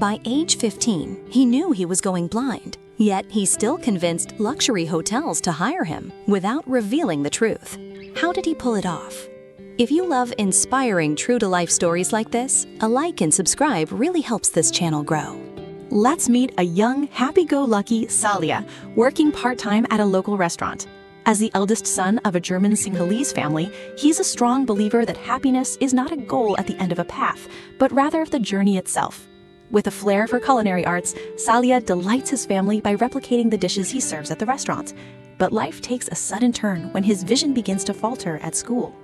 By age 15, he knew he was going blind, yet he still convinced luxury hotels to hire him without revealing the truth. How did he pull it off? If you love inspiring true-to-life stories like this, a like and subscribe really helps this channel grow. Let's meet a young, happy-go-lucky Salia, working part-time at a local restaurant. As the eldest son of a German Sinhalese family, he's a strong believer that happiness is not a goal at the end of a path, but rather the journey itself. With a flair for culinary arts, Salia delights his family by replicating the dishes he serves at the restaurant. But life takes a sudden turn when his vision begins to falter at school.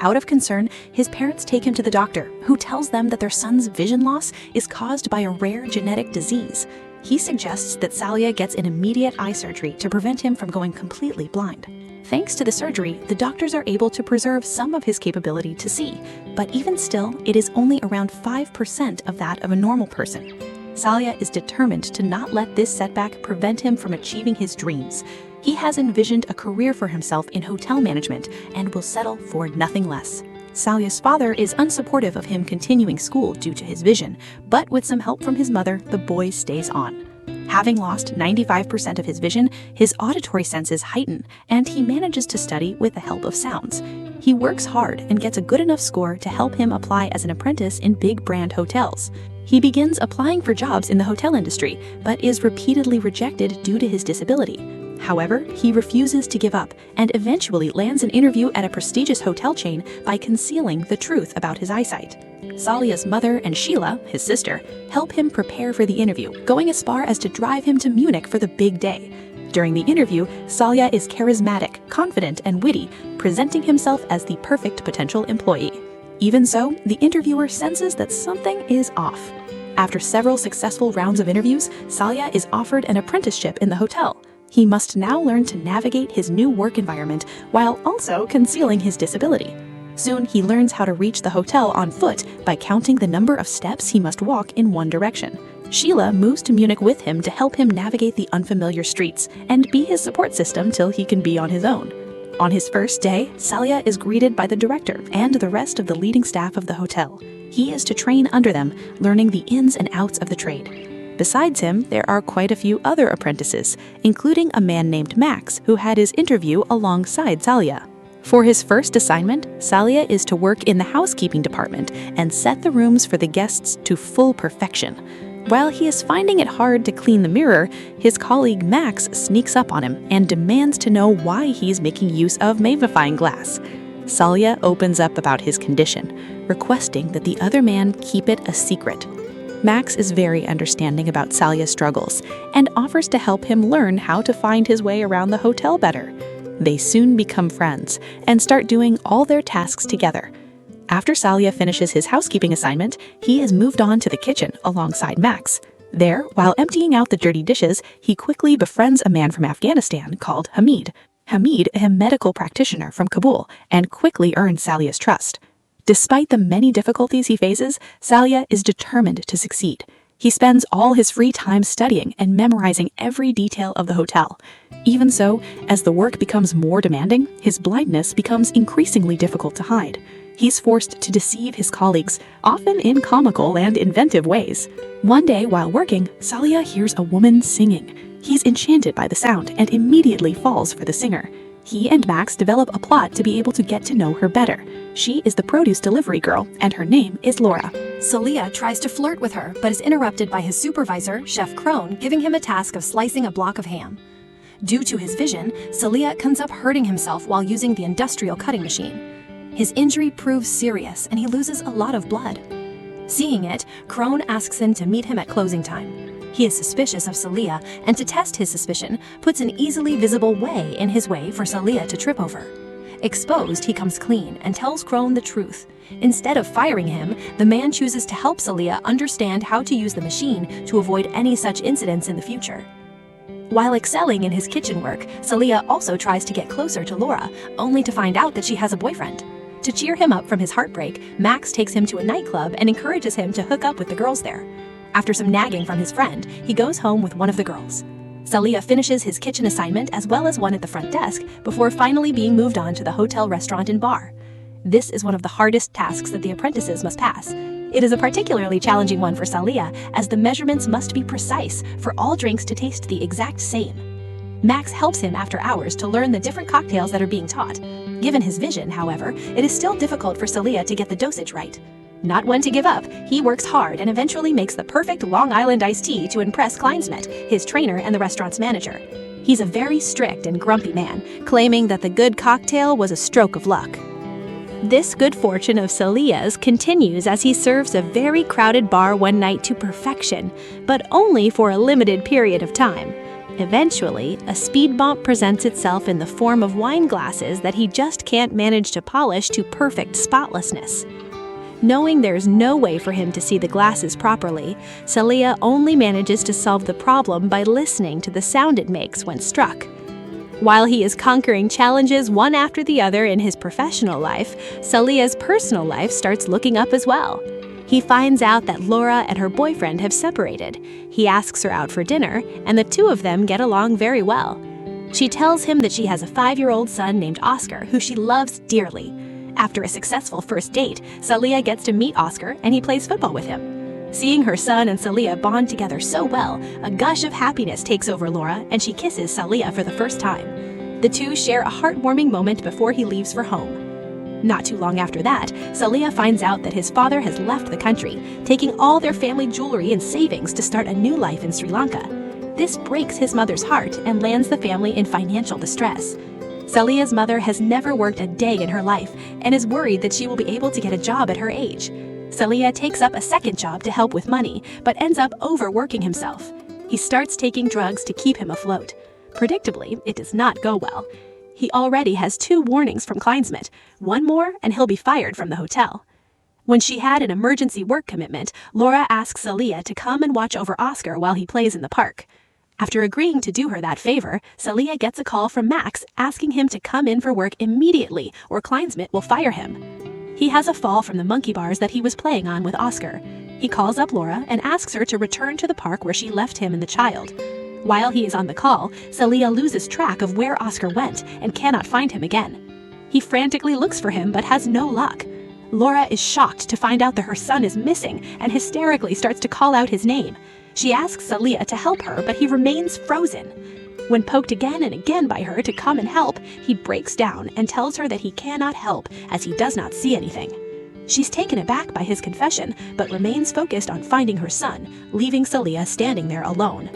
Out of concern, his parents take him to the doctor, who tells them that their son's vision loss is caused by a rare genetic disease. He suggests that Salia gets an immediate eye surgery to prevent him from going completely blind. Thanks to the surgery, the doctors are able to preserve some of his capability to see, but even still, it is only around 5% of that of a normal person. Salia is determined to not let this setback prevent him from achieving his dreams. He has envisioned a career for himself in hotel management and will settle for nothing less. Salia's father is unsupportive of him continuing school due to his vision, but with some help from his mother, the boy stays on. Having lost 95% of his vision, his auditory senses heighten, and he manages to study with the help of sounds. He works hard and gets a good enough score to help him apply as an apprentice in big brand hotels. He begins applying for jobs in the hotel industry, but is repeatedly rejected due to his disability. However, he refuses to give up and eventually lands an interview at a prestigious hotel chain by concealing the truth about his eyesight. Salia's mother and Sheila, his sister, help him prepare for the interview, going as far as to drive him to Munich for the big day. During the interview, Salia is charismatic, confident, and witty, presenting himself as the perfect potential employee. Even so, the interviewer senses that something is off. After several successful rounds of interviews, Salia is offered an apprenticeship in the hotel. He must now learn to navigate his new work environment while also concealing his disability. Soon, he learns how to reach the hotel on foot by counting the number of steps he must walk in one direction. Sheila moves to Munich with him to help him navigate the unfamiliar streets and be his support system till he can be on his own. On his first day, Salia is greeted by the director and the rest of the leading staff of the hotel. He is to train under them, learning the ins and outs of the trade. Besides him, there are quite a few other apprentices, including a man named Max, who had his interview alongside Salia. For his first assignment, Salia is to work in the housekeeping department and set the rooms for the guests to full perfection. While he is finding it hard to clean the mirror, his colleague Max sneaks up on him and demands to know why he's making use of magnifying glass. Salia opens up about his condition, requesting that the other man keep it a secret. Max is very understanding about Salia's struggles and offers to help him learn how to find his way around the hotel better. They soon become friends and start doing all their tasks together. After Salia finishes his housekeeping assignment, he is moved on to the kitchen alongside Max. There, while emptying out the dirty dishes, he quickly befriends a man from Afghanistan called Hamid. Hamid, a medical practitioner from Kabul, and quickly earns Salia's trust. Despite the many difficulties he faces, Salia is determined to succeed. He spends all his free time studying and memorizing every detail of the hotel. Even so, as the work becomes more demanding, his blindness becomes increasingly difficult to hide. He's forced to deceive his colleagues, often in comical and inventive ways. One day while working, Salia hears a woman singing. He's enchanted by the sound and immediately falls for the singer. He and Max develop a plot to be able to get to know her better. She is the produce delivery girl, and her name is Laura. Salia tries to flirt with her, but is interrupted by his supervisor, Chef Crone, giving him a task of slicing a block of ham. Due to his vision, Salia comes up hurting himself while using the industrial cutting machine. His injury proves serious, and he loses a lot of blood. Seeing it, Crone asks him to meet him at closing time. He is suspicious of Salia, and to test his suspicion, puts an easily visible way in his way for Salia to trip over. Exposed, he comes clean and tells Crone the truth. Instead of firing him, the man chooses to help Salia understand how to use the machine to avoid any such incidents in the future. While excelling in his kitchen work, Salia also tries to get closer to Laura, only to find out that she has a boyfriend. To cheer him up from his heartbreak, Max takes him to a nightclub and encourages him to hook up with the girls there. After some nagging from his friend, he goes home with one of the girls. Salia finishes his kitchen assignment as well as one at the front desk before finally being moved on to the hotel restaurant and bar. This is one of the hardest tasks that the apprentices must pass. It is a particularly challenging one for Salia, as the measurements must be precise for all drinks to taste the exact same. Max helps him after hours to learn the different cocktails that are being taught. Given his vision, however, it is still difficult for Salia to get the dosage right. Not one to give up, he works hard and eventually makes the perfect Long Island iced tea to impress Kleinsmith, his trainer and the restaurant's manager. He's a very strict and grumpy man, claiming that the good cocktail was a stroke of luck. This good fortune of Salia's continues as he serves a very crowded bar one night to perfection, but only for a limited period of time. Eventually, a speed bump presents itself in the form of wine glasses that he just can't manage to polish to perfect spotlessness. Knowing there's no way for him to see the glasses properly, Salia only manages to solve the problem by listening to the sound it makes when struck. While he is conquering challenges one after the other in his professional life, Salia's personal life starts looking up as well. He finds out that Laura and her boyfriend have separated. He asks her out for dinner, and the two of them get along very well. She tells him that she has a 5-year-old son named Oscar, who she loves dearly. After a successful first date, Salia gets to meet Oscar, and he plays football with him. Seeing her son and Salia bond together so well, a gush of happiness takes over Laura, and she kisses Salia for the first time. The two share a heartwarming moment before he leaves for home. Not too long after that, Salia finds out that his father has left the country, taking all their family jewelry and savings to start a new life in Sri Lanka. This breaks his mother's heart and lands the family in financial distress. Salia's mother has never worked a day in her life and is worried that she will be able to get a job at her age. Salia takes up a second job to help with money, but ends up overworking himself. He starts taking drugs to keep him afloat. Predictably, it does not go well. He already has 2 warnings from Kleinsmith. One more, and he'll be fired from the hotel. When she had an emergency work commitment, Laura asks Salia to come and watch over Oscar while he plays in the park. After agreeing to do her that favor, Salia gets a call from Max asking him to come in for work immediately or Kleinsmith will fire him. He has a fall from the monkey bars that he was playing on with Oscar. He calls up Laura and asks her to return to the park where she left him and the child. While he is on the call, Salia loses track of where Oscar went and cannot find him again. He frantically looks for him but has no luck. Laura is shocked to find out that her son is missing and hysterically starts to call out his name. She asks Salia to help her, but he remains frozen. When poked again and again by her to come and help, he breaks down and tells her that he cannot help as he does not see anything. She's taken aback by his confession, but remains focused on finding her son, leaving Salia standing there alone.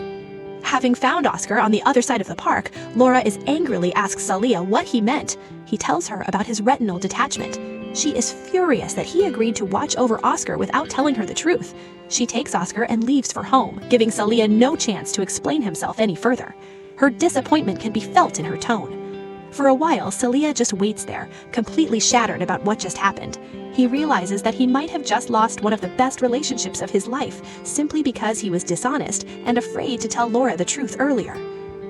Having found Oscar on the other side of the park, Laura is angrily asks Salia what he meant. He tells her about his retinal detachment. She is furious that he agreed to watch over Oscar without telling her the truth. She takes Oscar and leaves for home, giving Salia no chance to explain himself any further. Her disappointment can be felt in her tone. For a while, Salia just waits there, completely shattered about what just happened. He realizes that he might have just lost one of the best relationships of his life simply because he was dishonest and afraid to tell Laura the truth earlier.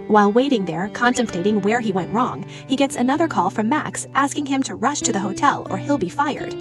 While waiting there, contemplating where he went wrong, he gets another call from Max asking him to rush to the hotel or he'll be fired.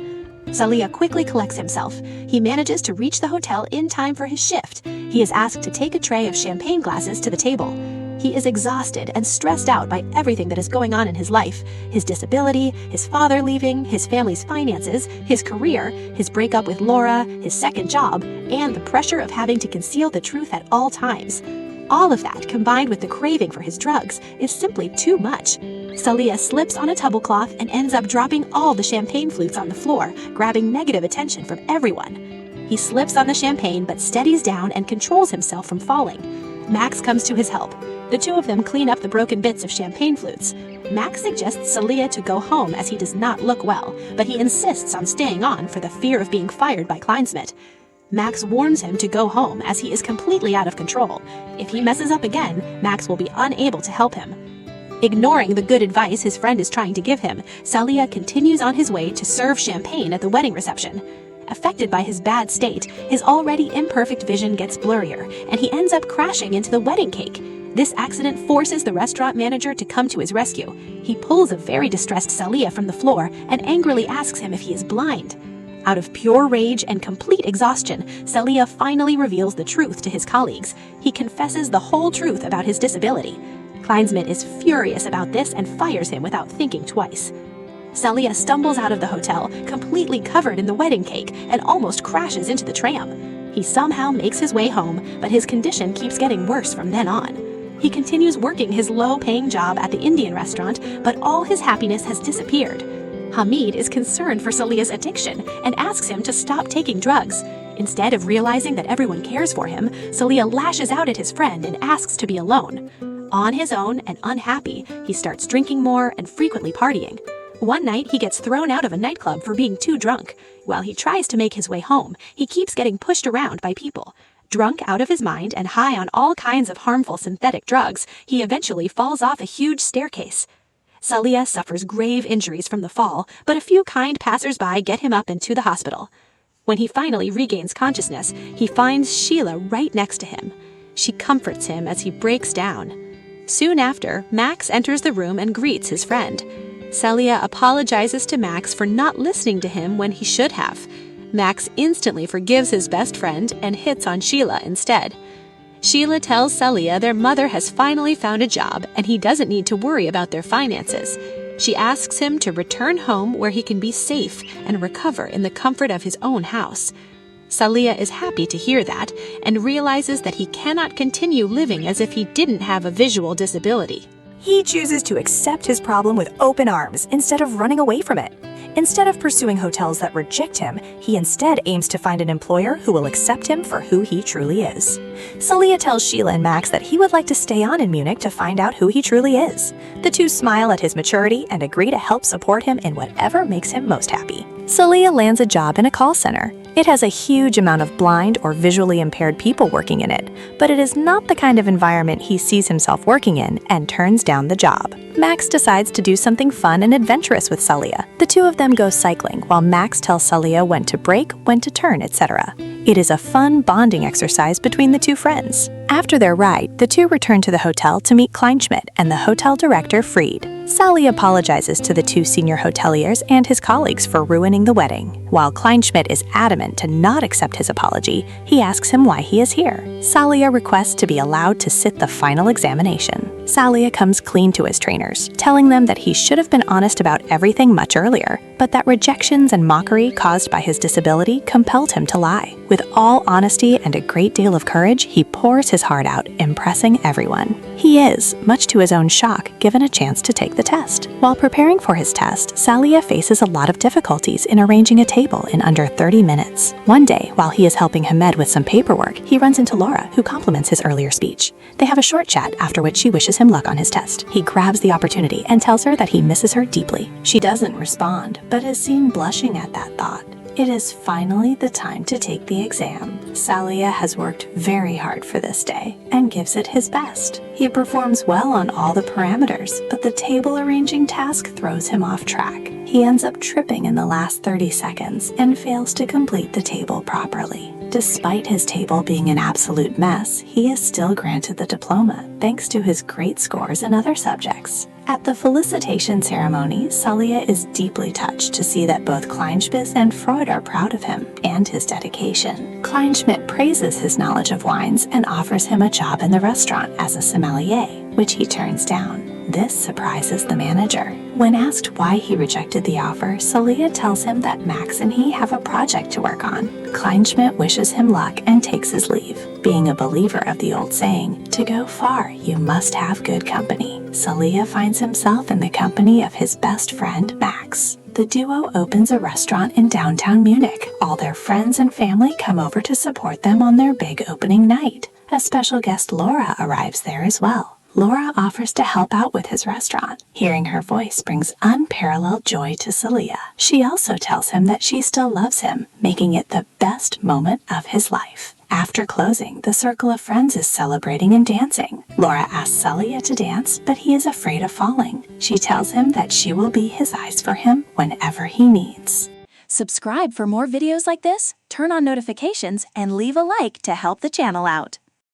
Salia quickly collects himself. He manages to reach the hotel in time for his shift. He is asked to take a tray of champagne glasses to the table. He is exhausted and stressed out by everything that is going on in his life. His disability, his father leaving, his family's finances, his career, his breakup with Laura, his second job, and the pressure of having to conceal the truth at all times. All of that, combined with the craving for his drugs, is simply too much. Salia slips on a tablecloth and ends up dropping all the champagne flutes on the floor, grabbing negative attention from everyone. He slips on the champagne but steadies down and controls himself from falling. Max comes to his help. The two of them clean up the broken bits of champagne flutes. Max suggests Salia to go home as he does not look well, but he insists on staying on for the fear of being fired by Kleinsmith. Max warns him to go home as he is completely out of control. If he messes up again, Max will be unable to help him. Ignoring the good advice his friend is trying to give him, Salia continues on his way to serve champagne at the wedding reception. Affected by his bad state, his already imperfect vision gets blurrier, and he ends up crashing into the wedding cake. This accident forces the restaurant manager to come to his rescue. He pulls a very distressed Salia from the floor and angrily asks him if he is blind. Out of pure rage and complete exhaustion, Salia finally reveals the truth to his colleagues. He confesses the whole truth about his disability. Kleinsmith is furious about this and fires him without thinking twice. Salia stumbles out of the hotel, completely covered in the wedding cake, and almost crashes into the tram. He somehow makes his way home, but his condition keeps getting worse from then on. He continues working his low-paying job at the Indian restaurant, but all his happiness has disappeared. Hamid is concerned for Salia's addiction and asks him to stop taking drugs. Instead of realizing that everyone cares for him, Salia lashes out at his friend and asks to be alone. On his own and unhappy, he starts drinking more and frequently partying. One night, he gets thrown out of a nightclub for being too drunk. While he tries to make his way home, he keeps getting pushed around by people. Drunk out of his mind and high on all kinds of harmful synthetic drugs, he eventually falls off a huge staircase. Salia suffers grave injuries from the fall, but a few kind passers-by get him up and to the hospital. When he finally regains consciousness, he finds Sheila right next to him. She comforts him as he breaks down. Soon after, Max enters the room and greets his friend. Salia apologizes to Max for not listening to him when he should have. Max instantly forgives his best friend and hits on Sheila instead. Sheila tells Salia their mother has finally found a job and he doesn't need to worry about their finances. She asks him to return home where he can be safe and recover in the comfort of his own house. Salia is happy to hear that and realizes that he cannot continue living as if he didn't have a visual disability. He chooses to accept his problem with open arms instead of running away from it. Instead of pursuing hotels that reject him, he instead aims to find an employer who will accept him for who he truly is. Salia tells Sheila and Max that he would like to stay on in Munich to find out who he truly is. The two smile at his maturity and agree to help support him in whatever makes him most happy. Salia lands a job in a call center. It has a huge amount of blind or visually impaired people working in it, but it is not the kind of environment he sees himself working in and turns down the job. Max decides to do something fun and adventurous with Salia. The two of them go cycling while Max tells Salia when to brake, when to turn, etc. It is a fun bonding exercise between the two friends. After their ride, the two return to the hotel to meet Kleinschmidt and the hotel director Fried. Sally apologizes to the two senior hoteliers and his colleagues for ruining the wedding. While Kleinschmidt is adamant to not accept his apology, he asks him why he is here. Salia requests to be allowed to sit the final examination. Salia comes clean to his trainers, telling them that he should have been honest about everything much earlier, but that rejections and mockery caused by his disability compelled him to lie. With all honesty and a great deal of courage, he pours his heart out, impressing everyone. He is, much to his own shock, given a chance to take the test. While preparing for his test, Salia faces a lot of difficulties in arranging a table in under 30 minutes. One day, while he is helping Hamed with some paperwork, he runs into Laura, who compliments his earlier speech. They have a short chat, after which she wishes him luck on his test. He grabs the opportunity and tells her that he misses her deeply. She doesn't respond, but is seen blushing at that thought. It is finally the time to take the exam. Salia has worked very hard for this day and gives it his best. He performs well on all the parameters, but the table arranging task throws him off track. He ends up tripping in the last 30 seconds and fails to complete the table properly. Despite his table being an absolute mess, he is still granted the diploma thanks to his great scores in other subjects. At the felicitation ceremony, Salia is deeply touched to see that both Kleinschmidt and Freud are proud of him and his dedication. Kleinschmidt praises his knowledge of wines and offers him a job in the restaurant as a sommelier, which he turns down. This surprises the manager. When asked why he rejected the offer, Salia tells him that Max and he have a project to work on. Kleinschmidt wishes him luck and takes his leave. Being a believer of the old saying, "To go far, you must have good company," Salia finds himself in the company of his best friend, Max. The duo opens a restaurant in downtown Munich. All their friends and family come over to support them on their big opening night. A special guest, Laura, arrives there as well. Laura offers to help out with his restaurant. Hearing her voice brings unparalleled joy to Salia. She also tells him that she still loves him, making it the best moment of his life. After closing, the circle of friends is celebrating and dancing. Laura asks Salia to dance, but he is afraid of falling. She tells him that she will be his eyes for him whenever he needs. Subscribe for more videos like this, turn on notifications, and leave a like to help the channel out.